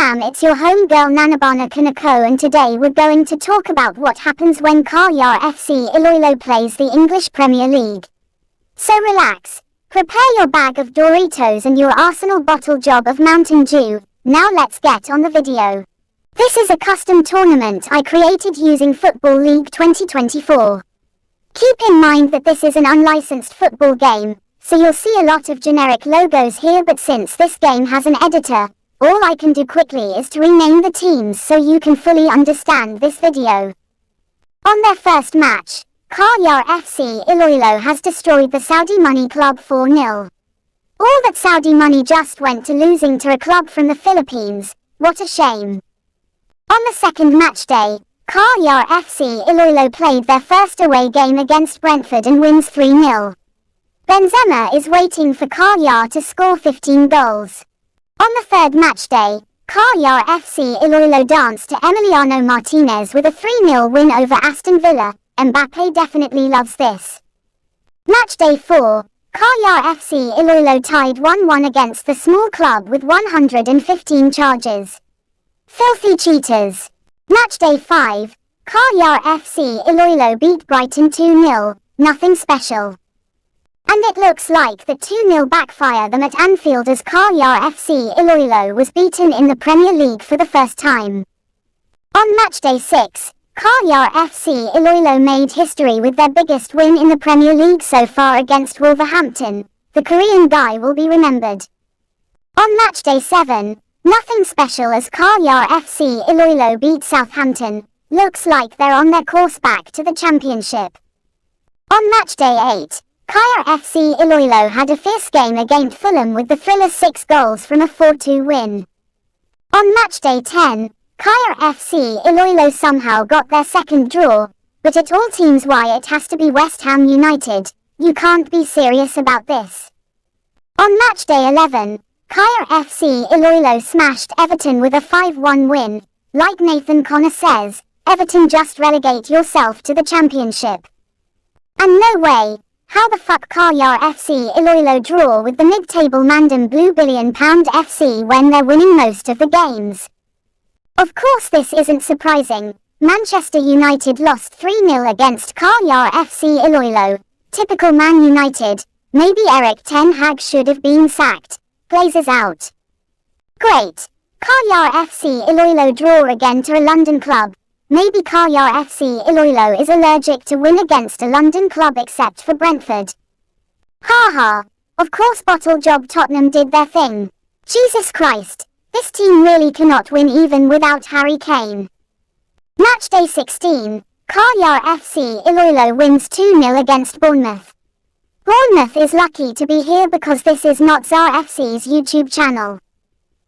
fam, it's your homegirl Nanobana Kinako, and today we're going to talk about what happens when Kaya FC Iloilo plays the English Premier League. So relax, prepare your bag of Doritos and your Arsenal bottle job of Mountain Dew. Now let's get on the video. This is a custom tournament I created using Football League 2024. Keep in mind that this is an unlicensed football game, so you'll see a lot of generic logos here, but since this game has an editor, all I can do quickly is to rename the teams so you can fully understand this video. On their first match, Kaya FC Iloilo has destroyed the Saudi Money Club 4-0. All that Saudi money just went to losing to a club from the Philippines. What a shame. On the second match day, Kaya FC Iloilo played their first away game against Brentford and wins 3-0. Benzema is waiting for Kaya to score 15 goals. On the third match day, Kaya FC Iloilo danced to Emiliano Martinez with a 3-0 win over Aston Villa. Mbappe definitely loves this. Match day 4, Kaya FC Iloilo tied 1-1 against the small club with 115 charges. Filthy cheaters. Match day 5, Kaya FC Iloilo beat Brighton 2-0, nothing special. And it looks like the 2-0 backfire them at Anfield, as Kaya FC Iloilo was beaten in the Premier League for the first time. On match day 6, Kaya FC Iloilo made history with their biggest win in the Premier League so far against Wolverhampton. The Korean guy will be remembered. On match day 7, nothing special as Kaya FC Iloilo beat Southampton. Looks like they're on their course back to the Championship. On match day 8, Kaya FC Iloilo had a fierce game against Fulham with the thriller 6 goals from a 4-2 win. On match day 10, Kaya FC Iloilo somehow got their second draw, but it all seems why it has to be West Ham United. You can't be serious about this. On match day 11, Kaya FC Iloilo smashed Everton with a 5-1 win. Like Nathan Connor says, Everton, just relegate yourself to the Championship. And no way. How the fuck Kaya FC Iloilo draw with the mid-table Mandem Blue £1 billion FC when they're winning most of the games? Of course this isn't surprising. Manchester United lost 3-0 against Kaya FC Iloilo. Typical Man United. Maybe Erik ten Hag should have been sacked. Glazers out. Great. Kaya FC Iloilo draw again to a London club. Maybe Kaya FC Iloilo is allergic to win against a London club except for Brentford. Haha. Of course bottle job Tottenham did their thing. Jesus Christ. This team really cannot win even without Harry Kane. Match day 16, Kaya FC Iloilo wins 2-0 against Bournemouth. Bournemouth is lucky to be here because this is not Zar FC's YouTube channel.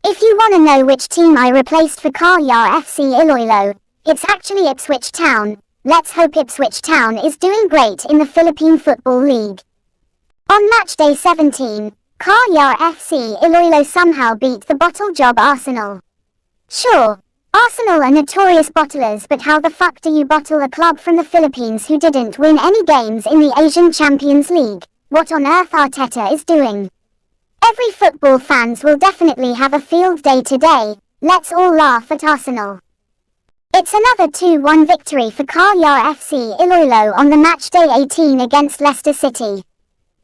If you want to know which team I replaced for Kaya FC Iloilo, it's actually Ipswich Town. Let's hope Ipswich Town is doing great in the Philippine Football League. On match day 17, Kaya FC Iloilo somehow beat the bottle job Arsenal. Sure, Arsenal are notorious bottlers, but how the fuck do you bottle a club from the Philippines who didn't win any games in the Asian Champions League? What on earth Arteta is doing? Every football fans will definitely have a field day today. Let's all laugh at Arsenal. It's another 2-1 victory for Kaya FC Iloilo on the match day 18 against Leicester City.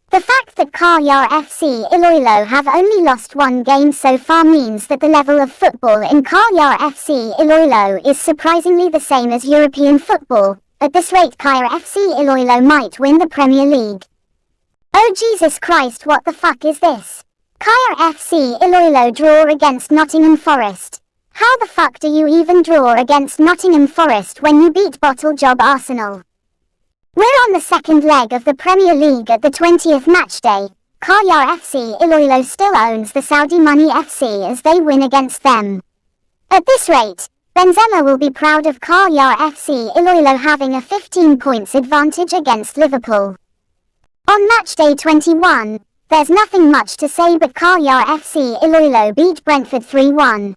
The fact that Kaya FC Iloilo have only lost one game so far means that the level of football in Kaya FC Iloilo is surprisingly the same as European football. At this rate, Kaya FC Iloilo might win the Premier League. Oh Jesus Christ, what the fuck is this? Kaya FC Iloilo draw against Nottingham Forest. How the fuck do you even draw against Nottingham Forest when you beat bottle job Arsenal? We're on the second leg of the Premier League at the 20th match day. Kaya FC Iloilo still owns the Saudi Money FC as they win against them. At this rate, Benzema will be proud of Kaya FC Iloilo having a 15 points advantage against Liverpool. On match day 21, there's nothing much to say, but Kaya FC Iloilo beat Brentford 3-1.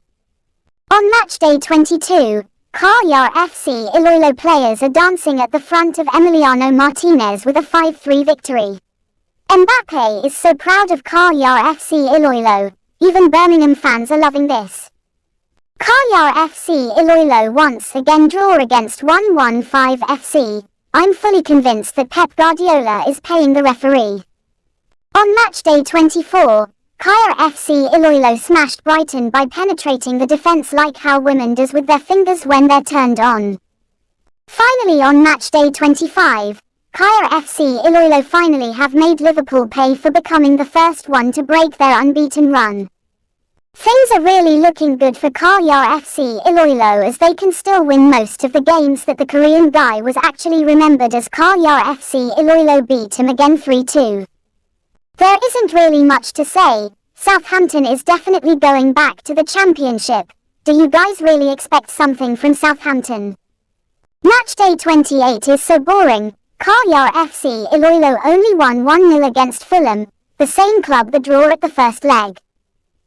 On match day 22, Kaya FC Iloilo players are dancing at the front of Emiliano Martinez with a 5-3 victory. Mbappe is so proud of Kaya FC Iloilo. Even Birmingham fans are loving this. Kaya FC Iloilo once again draw against 115 FC. I'm fully convinced that Pep Guardiola is paying the referee. On match day 24, Kaya FC Iloilo smashed Brighton by penetrating the defence like how women does with their fingers when they're turned on. Finally on match day 25, Kaya FC Iloilo finally have made Liverpool pay for becoming the first one to break their unbeaten run. Things are really looking good for Kaya FC Iloilo as they can still win most of the games that the Korean guy was actually remembered as. Kaya FC Iloilo beat him again 3-2. There isn't really much to say. Southampton is definitely going back to the championship. Do you guys really expect something from Southampton? Match day 28 is so boring. Kaya FC Iloilo only won 1-0 against Fulham, the same club that draw at the first leg.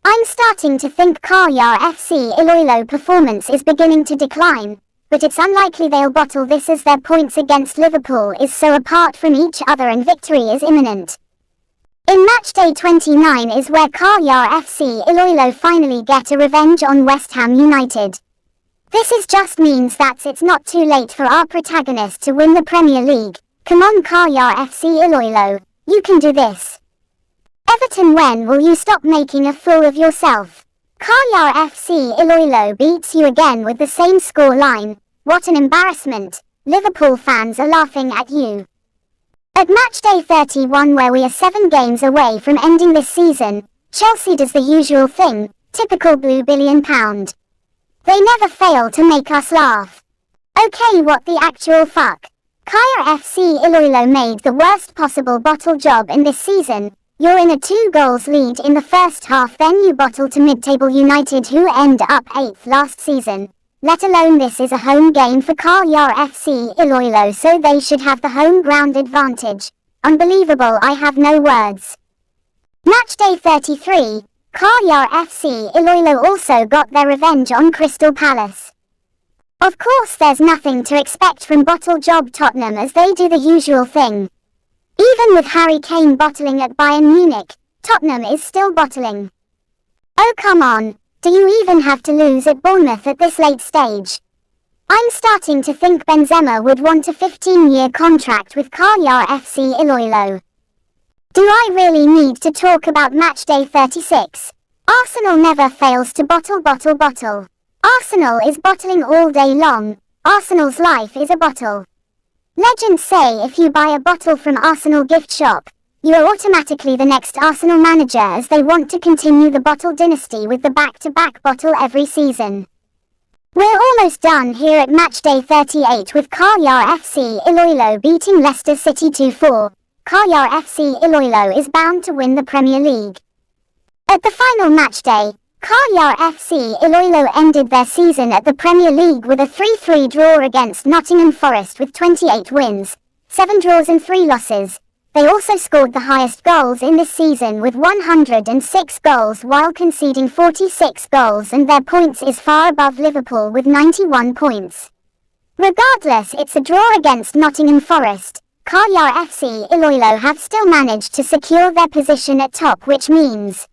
I'm starting to think Kaya FC Iloilo performance is beginning to decline, but it's unlikely they'll bottle this as their points against Liverpool is so apart from each other and victory is imminent. In match day 29 is where Kaya FC Iloilo finally get a revenge on West Ham United. This is just means that it's not too late for our protagonist to win the Premier League. Come on Kaya FC Iloilo, you can do this. Everton, when will you stop making a fool of yourself? Kaya FC Iloilo beats you again with the same score line. What an embarrassment. Liverpool fans are laughing at you. At match day 31 where we are 7 games away from ending this season, Chelsea does the usual thing, typical blue £1 billion. They never fail to make us laugh. Okay, what the actual fuck? Kaya FC Iloilo made the worst possible bottle job in this season. You're in a 2 goals lead in the first half, then you bottle to mid-table United who end up 8th last season. Let alone this is a home game for Kaya FC Iloilo, so they should have the home ground advantage. Unbelievable, I have no words. Match day 33, Kaya FC Iloilo also got their revenge on Crystal Palace. Of course there's nothing to expect from bottle job Tottenham as they do the usual thing. Even with Harry Kane bottling at Bayern Munich, Tottenham is still bottling. Oh come on, do you even have to lose at Bournemouth at this late stage? I'm starting to think Benzema would want a 15-year contract with Kaya FC Iloilo. Do I really need to talk about match day 36? Arsenal never fails to bottle. Arsenal is bottling all day long. Arsenal's life is a bottle. Legends say if you buy a bottle from Arsenal gift shop, you are automatically the next Arsenal manager as they want to continue the bottle dynasty with the back-to-back bottle every season. We're almost done here at match day 38 with Kaya FC Iloilo beating Leicester City 2-4. Kaya FC Iloilo is bound to win the Premier League. At the final match day, Kaya FC Iloilo ended their season at the Premier League with a 3-3 draw against Nottingham Forest with 28 wins, 7 draws and 3 losses. They also scored the highest goals in this season with 106 goals while conceding 46 goals, and their points is far above Liverpool with 91 points. Regardless, it's a draw against Nottingham Forest. Kaya FC Iloilo have still managed to secure their position at top, which means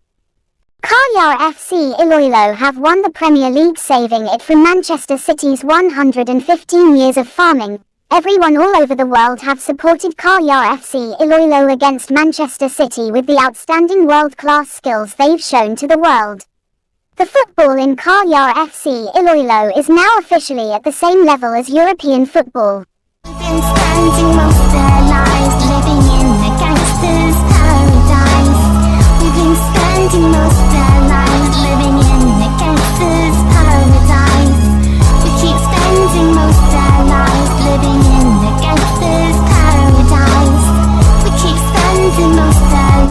Kaya FC Iloilo have won the Premier League, saving it from Manchester City's 115 years of farming. Everyone all over the world have supported Kaya FC Iloilo against Manchester City with the outstanding world-class skills they've shown to the world. The football in Kaya FC Iloilo is now officially at the same level as European football. We've been spending most our lives living in a gangster's paradise. We've been spending most